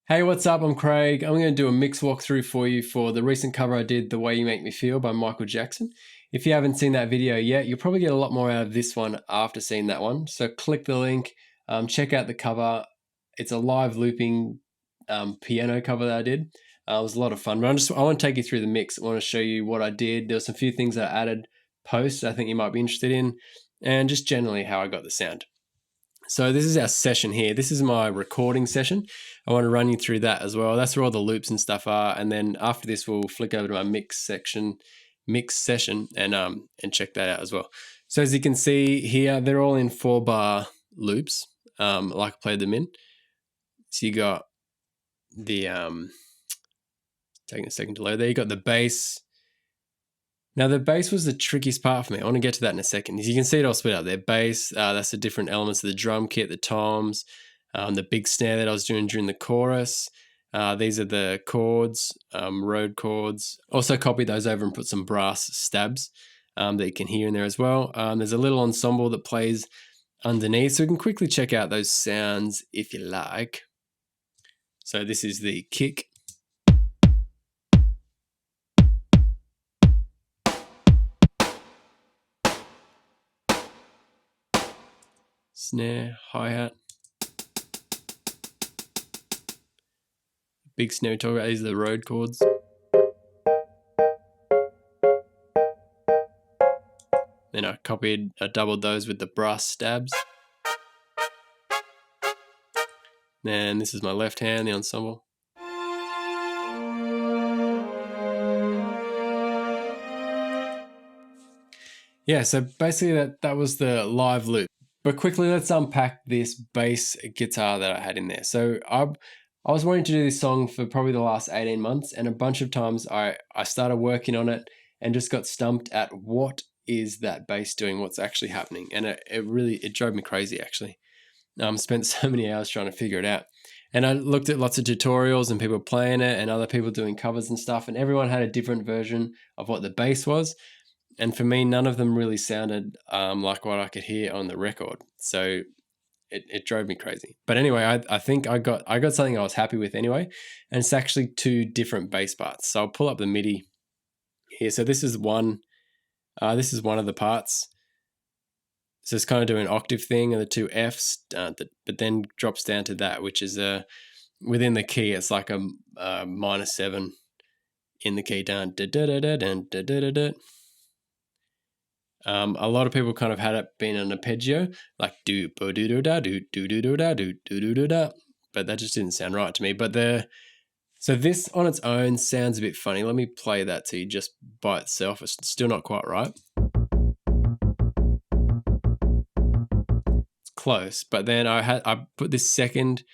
Hey, what's up? I'm Craig. I'm going to do a mix walkthrough for you for the recent cover I did, The Way You Make Me Feel by Michael Jackson. If you haven't seen that video yet, you'll probably get a lot more out of this one after seeing that one. So click the link, check out the cover. It's a live looping piano cover that I did. It was a lot of fun, but I want to take you through the mix. I want to show you what I did. There were some few things that I added post I think you might be interested in, and just generally how I got the sound. So this is our session here. This is my recording session. I want to run you through that as well. That's where all the loops and stuff are. And then after this, we'll flick over to my mix session, and check that out as well. So as you can see here, they're all in 4-bar loops, like I played them in. So you got the taking a second to load there. You got the bass. Now the bass was the trickiest part for me. I want to get to that in a second. As you can see, it all split out there. Bass, that's the different elements of the drum kit, the toms, the big snare that I was doing during the chorus. These are the chords, road chords. Also copied those over and put some brass stabs that you can hear in there as well. There's a little ensemble that plays underneath, so we can quickly check out those sounds if you like. So this is the kick. Snare, hi-hat. Big snare we talk about, these are the road chords. Then I doubled those with the brass stabs. Then this is my left hand, the ensemble. Yeah, so basically that was the live loop. But quickly, let's unpack this bass guitar that I had in there. So I was wanting to do this song for probably the last 18 months, and a bunch of times I started working on it and just got stumped at what is that bass doing, what's actually happening. And it drove me crazy, actually. Spent so many hours trying to figure it out. And I looked at lots of tutorials and people playing it and other people doing covers and stuff, and everyone had a different version of what the bass was. And for me, none of them really sounded like what I could hear on the record. So it drove me crazy. But anyway, I think I got something I was happy with anyway. And it's actually 2 different bass parts. So I'll pull up the MIDI here. So this is one of the parts. So it's kind of doing an octave thing and the 2 Fs, but then drops down to that, which is within the key. It's like a -7 in the key down. A lot of people kind of had it being an arpeggio, like do do do da do do do do da do do do do da, but that just didn't sound right to me. But so this on its own sounds a bit funny. Let me play that to you just by itself. It's still not quite right. It's close, but then I put this second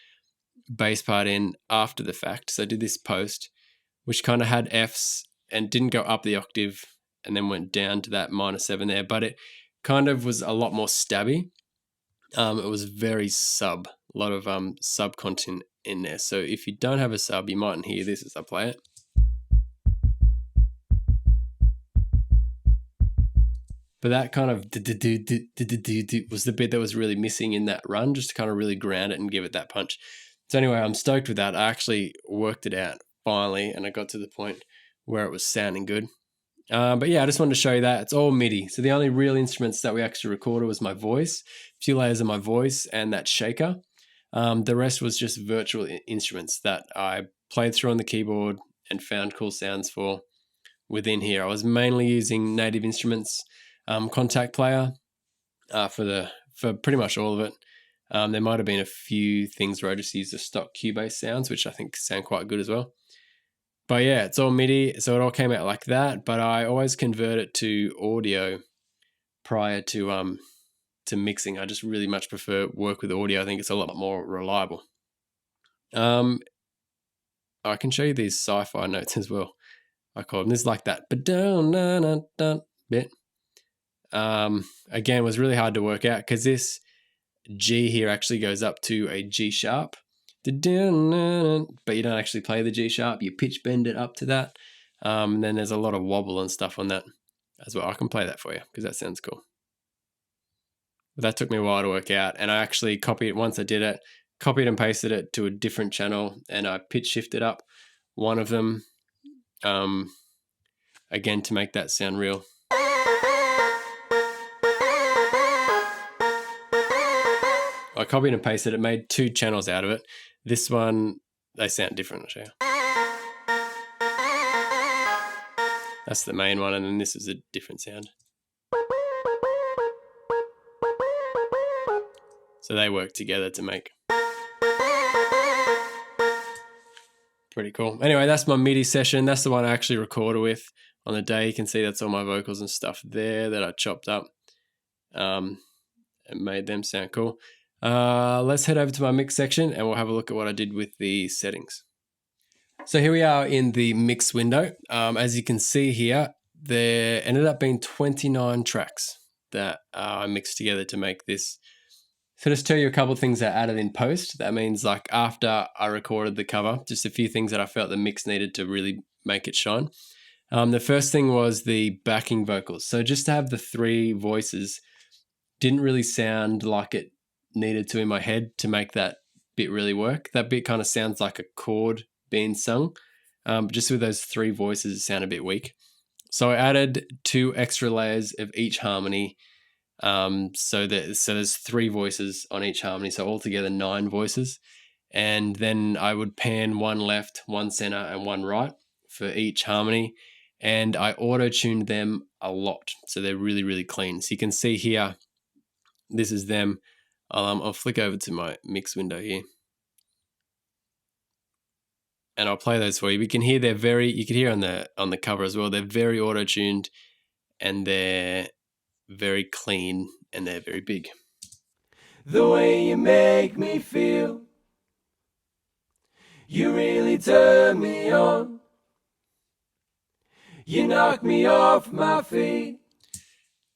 bass part in after the fact. So I did this post, which kind of had Fs and didn't go up the octave, and then went down to that -7 there, but it kind of was a lot more stabby. It was very a lot of sub content in there. So if you don't have a sub, you mightn't hear this as I play it. But that kind of was the bit that was really missing in that run, just to kind of really ground it and give it that punch. So anyway, I'm stoked with that. I actually worked it out finally, and I got to the point where it was sounding good. But yeah, I just wanted to show you that. It's all MIDI. So the only real instruments that we actually recorded was my voice, a few layers of my voice, and that shaker. The rest was just virtual instruments that I played through on the keyboard and found cool sounds for within here. I was mainly using Native Instruments Contact Player for pretty much all of it. There might have been a few things where I just used the stock Cubase sounds, which I think sound quite good as well. But yeah, it's all MIDI, so it all came out like that. But I always convert it to audio prior to mixing. I just really much prefer work with audio. I think it's a lot more reliable. I can show you these sci-fi notes as well. I call them. This is like that bit. Again, it was really hard to work out because this G here actually goes up to a G sharp. But you don't actually play the G sharp, you pitch bend it up to that. And then there's a lot of wobble and stuff on that as well. I can play that for you because that sounds cool. But that took me a while to work out, and I actually copied it once I did it, copied and pasted it to a different channel, and I pitch shifted up one of them, again to make that sound real. I copied and pasted it, made 2 channels out of it. This one, they sound different, I'll show you. That's the main one, and then this is a different sound. So they work together to make. Pretty cool. Anyway, that's my MIDI session. That's the one I actually recorded with on the day. You can see that's all my vocals and stuff there that I chopped up and made them sound cool. Let's head over to my mix section and we'll have a look at what I did with the settings. So here we are in the mix window. As you can see here, there ended up being 29 tracks that I mixed together to make this. So just tell you a couple of things that I added in post. That means like after I recorded the cover, just a few things that I felt the mix needed to really make it shine. The first thing was the backing vocals. So just to have the 3 voices didn't really sound like it needed to in my head to make that bit really work. That bit kind of sounds like a chord being sung. Just with those 3 voices, it sounded a bit weak. So I added 2 extra layers of each harmony. So there's 3 voices on each harmony, so altogether 9 voices. And then I would pan 1 left, 1 center, and 1 right for each harmony. And I auto-tuned them a lot, so they're really, really clean. So you can see here, this is them. I'll flick over to my mix window here, and I'll play those for you. We can hear you can hear on the cover as well. They're very auto-tuned, and they're very clean, and they're very big. The way you make me feel, you really turn me on, you knock me off my feet.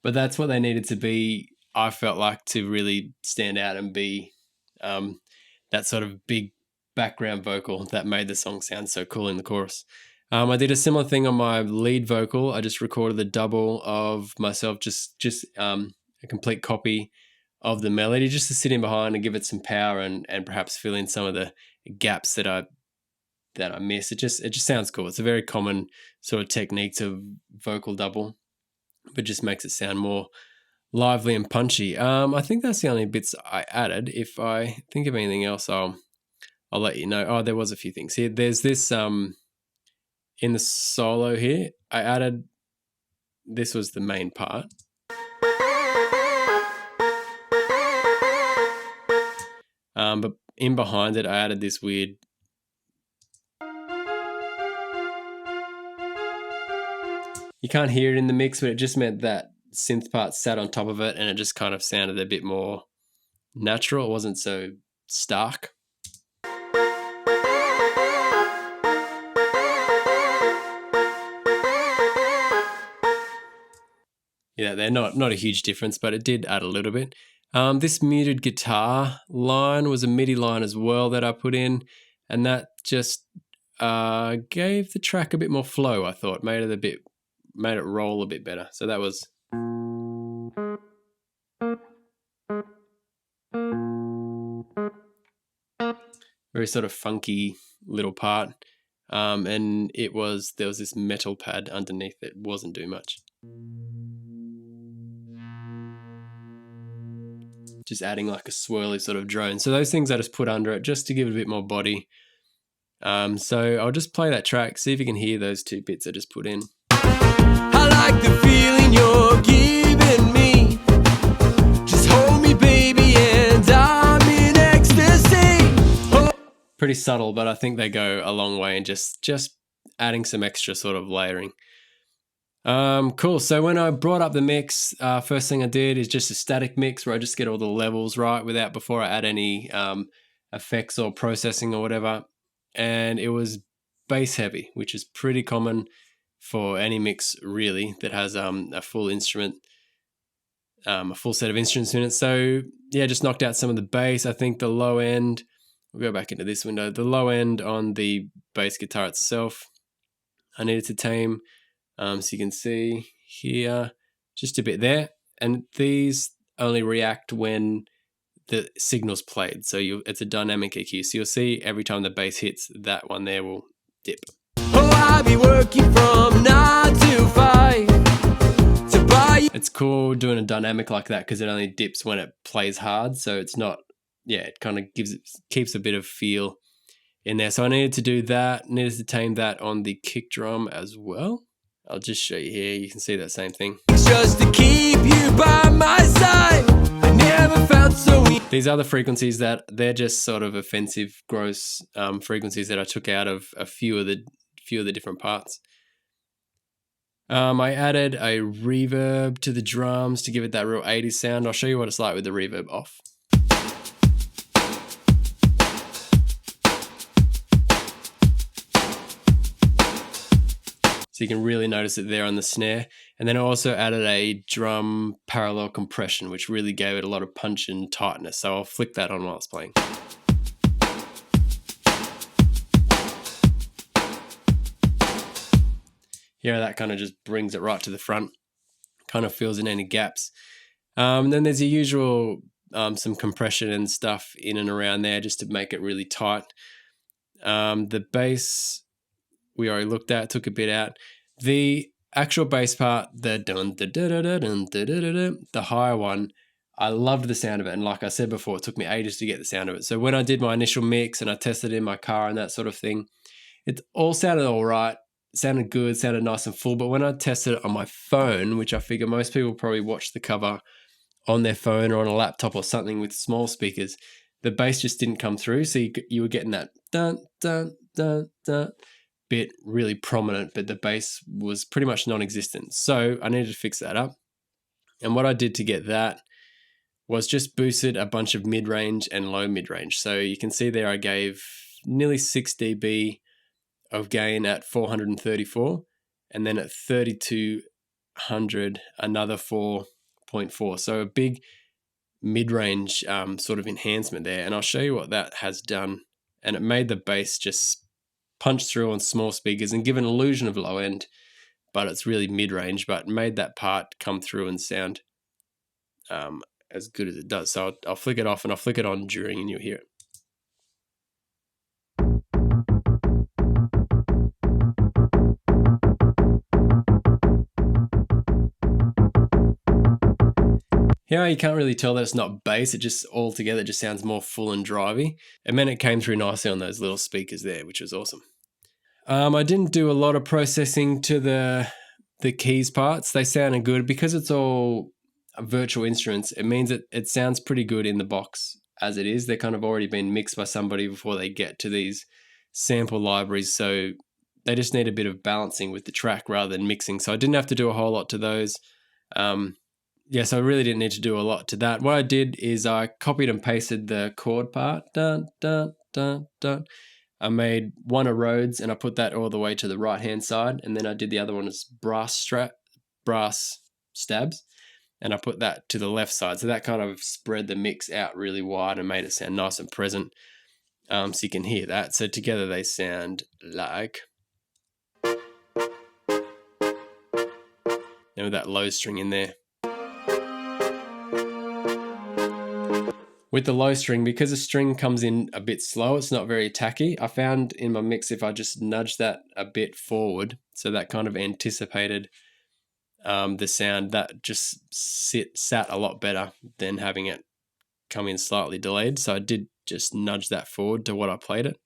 But that's what they needed to be, I felt like, to really stand out and be that sort of big background vocal that made the song sound so cool in the chorus. I did a similar thing on my lead vocal. I just recorded the double of myself, just a complete copy of the melody, just to sit in behind and give it some power and perhaps fill in some of the gaps that I miss. It just sounds cool. It's a very common sort of technique to vocal double, but just makes it sound more lively and punchy. I think that's the only bits I added. If I think of anything else, I'll let you know. Oh, there was a few things here. There's this in the solo here, I added, this was the main part. But in behind it, I added this weird, you can't hear it in the mix, but it just meant that synth part sat on top of it and it just kind of sounded a bit more natural. It wasn't so stark. Yeah, they're not a huge difference, but it did add a little bit. This muted guitar line was a MIDI line as well that I put in, and that just gave the track a bit more flow, I thought. Made it roll a bit better. So that was very sort of funky little part. And there was this metal pad underneath that wasn't doing much. Just adding like a swirly sort of drone. So those things I just put under it just to give it a bit more body. So I'll just play that track, see if you can hear those 2 bits I just put in. I like the feeling you're giving me. Just hold me, baby, and I'm in ecstasy. Oh. Pretty subtle, but I think they go a long way in just adding some extra sort of layering. Cool. So when I brought up the mix, first thing I did is just a static mix where I just get all the levels right before I add any effects or processing or whatever. And it was bass heavy, which is pretty common for any mix really that has a full instrument, a full set of instruments in it. So yeah, just knocked out some of the bass. I think the low end, we'll go back into this window, the low end on the bass guitar itself, I needed to tame. So you can see here, just a bit there. And these only react when the signal's played. So it's a dynamic EQ. So you'll see every time the bass hits, that one there will dip. Oh, I'll be working from 9 to 5 to buy you. It's cool doing a dynamic like that because it only dips when it plays hard. So it's not, it kind of keeps a bit of feel in there. So I needed to do that, needed to tame that on the kick drum as well. I'll just show you here. You can see that same thing. Just to keep you by my side. I never felt so easy. These other frequencies they're just sort of offensive, gross frequencies that I took out of a few of the different parts. I added a reverb to the drums to give it that real 80s sound. I'll show you what it's like with the reverb off. So you can really notice it there on the snare. And then I also added a drum parallel compression, which really gave it a lot of punch and tightness. So I'll flick that on while it's playing. Here, that kind of just brings it right to the front, kind of fills in any gaps. Then there's the usual some compression and stuff in and around there just to make it really tight. The bass we already looked at, took a bit out. The actual bass part, the dun da da da da dun da da da da, the higher one, I loved the sound of it. And like I said before, it took me ages to get the sound of it. So when I did my initial mix and I tested it in my car and that sort of thing, it all sounded all right. Sounded good, sounded nice and full. But when I tested it on my phone, which I figure most people probably watch the cover on their phone or on a laptop or something with small speakers, the bass just didn't come through. So you were getting that dun dun dun dun bit really prominent, but the bass was pretty much non-existent. So I needed to fix that up. And what I did to get that was just boosted a bunch of mid-range and low mid-range. So you can see there I gave nearly 6 dB of gain at 434, and then at 3200 another 4.4. So a big mid-range sort of enhancement there, and I'll show you what that has done. And it made the bass just punch through on small speakers and give an illusion of low end, but it's really mid-range, but made that part come through and sound as good as it does. So I'll flick it off and I'll flick it on during and you'll hear it. Here you can't really tell that it's not bass, it just altogether just sounds more full and drivey. And then it came through nicely on those little speakers there, which was awesome. I didn't do a lot of processing to the keys parts. They sounded good because it's all virtual instruments. It means it sounds pretty good in the box as it is. They're kind of already been mixed by somebody before they get to these sample libraries. So they just need a bit of balancing with the track rather than mixing. So I didn't have to do a whole lot to those. So I really didn't need to do a lot to that. What I did is I copied and pasted the chord part. Dun, dun, dun, dun. I made one of Rhodes and I put that all the way to the right-hand side. And then I did the other one as brass stabs. And I put that to the left side. So that kind of spread the mix out really wide and made it sound nice and present. So you can hear that. So together they sound like... Now with that low string in there. With the low string, because the string comes in a bit slow, it's not very attacky. I found in my mix if I just nudged that a bit forward, so that kind of anticipated the sound, that just sat a lot better than having it come in slightly delayed. So I did just nudge that forward to what I played it.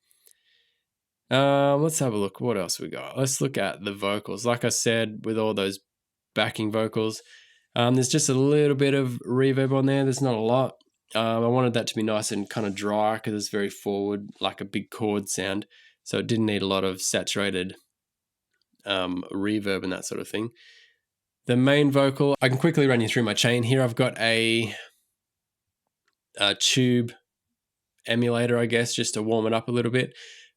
Let's have a look. What else we got? Let's look at the vocals. Like I said, with all those backing vocals, there's just a little bit of reverb on there. There's not a lot. I wanted that to be nice and kind of dry because it's very forward, like a big chord sound. So it didn't need a lot of saturated reverb and that sort of thing. The main vocal, I can quickly run you through my chain here. I've got a tube emulator, I guess, just to warm it up a little bit.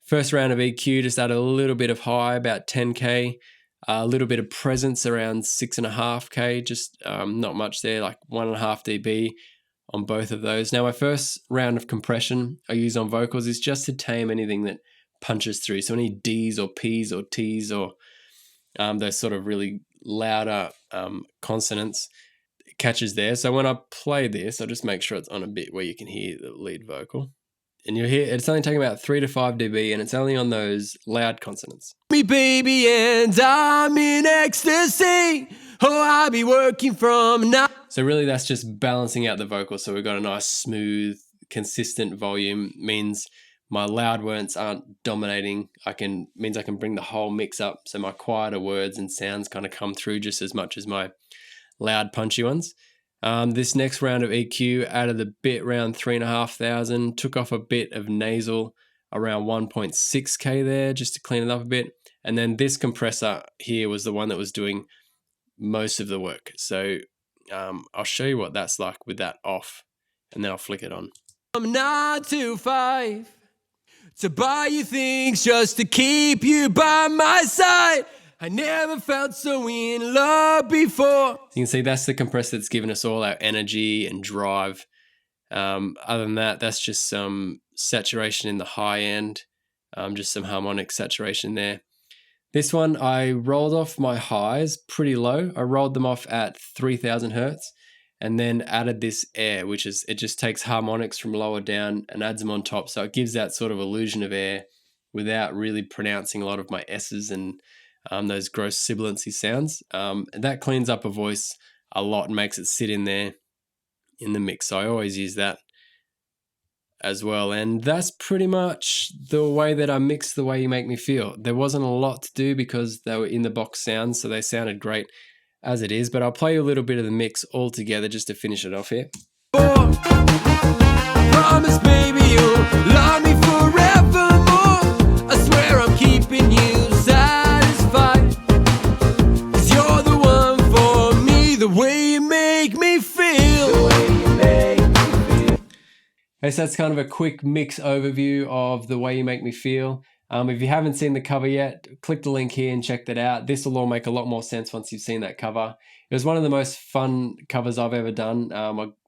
First round of EQ, just add a little bit of high, about 10K. A little bit of presence around 6.5K, just not much there, like 1.5 dB on both of those. Now, my first round of compression I use on vocals is just to tame anything that punches through. So any Ds or Ps or Ts or those sort of really louder consonants. catches there. So when I play this, I'll just make sure it's on a bit where you can hear the lead vocal. And you'll hear it's only taking about 3 to 5 dB, and it's only on those loud consonants. Me baby and I'm in ecstasy. Oh, I'll be working from now. So really that's just balancing out the vocal. So we've got a nice smooth, consistent volume. Means my loud words aren't dominating. Means I can bring the whole mix up. So my quieter words and sounds kind of come through just as much as my loud punchy ones. This next round of EQ added the bit around 3,500, took off a bit of nasal around 1.6K there just to clean it up a bit. And then this compressor here was the one that was doing most of the work. So I'll show you what that's like with that off, and then I'll flick it on. From 9 to 5 to buy you things just to keep you by my side. I never felt so in love before. You can see that's the compressor that's given us all our energy and drive. Other than that, that's just some saturation in the high end, just some harmonic saturation there. This one, I rolled off my highs pretty low. I rolled them off at 3,000 hertz and then added this air, which is, it just takes harmonics from lower down and adds them on top. So it gives that sort of illusion of air without really pronouncing a lot of my S's and those gross sibilancy sounds. And that cleans up a voice a lot and makes it sit in there in the mix. So I always use that as well. And that's pretty much the way that I mix The Way You Make Me Feel. There wasn't a lot to do because they were in the box sounds, so they sounded great as it is. But I'll play you a little bit of the mix all together just to finish it off here. Promise, baby, you'll love me forevermore. I swear I'm keeping you satisfied, 'cause you're the one for me. The way you make me feel. The way you make me feel. Okay, so that's kind of a quick mix overview of The Way You Make Me Feel. If you haven't seen the cover yet, click the link here and check that out. This will all make a lot more sense once you've seen that cover. It was one of the most fun covers I've ever done.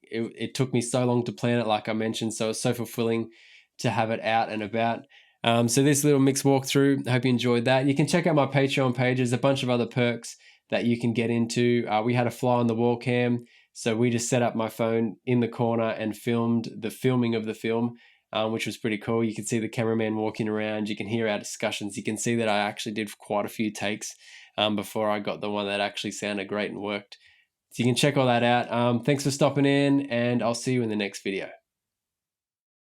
It took me so long to plan it, like I mentioned, so it's so fulfilling to have it out and about. So this little mix walkthrough, I hope you enjoyed that. You can check out my Patreon page. There's a bunch of other perks that you can get into. We had a fly on the wall cam, so we just set up my phone in the corner and filmed the filming of the film, which was pretty cool. You can see the cameraman walking around. You can hear our discussions. You can see that I actually did quite a few takes before I got the one that actually sounded great and worked. So you can check all that out. Thanks for stopping in, and I'll see you in the next video.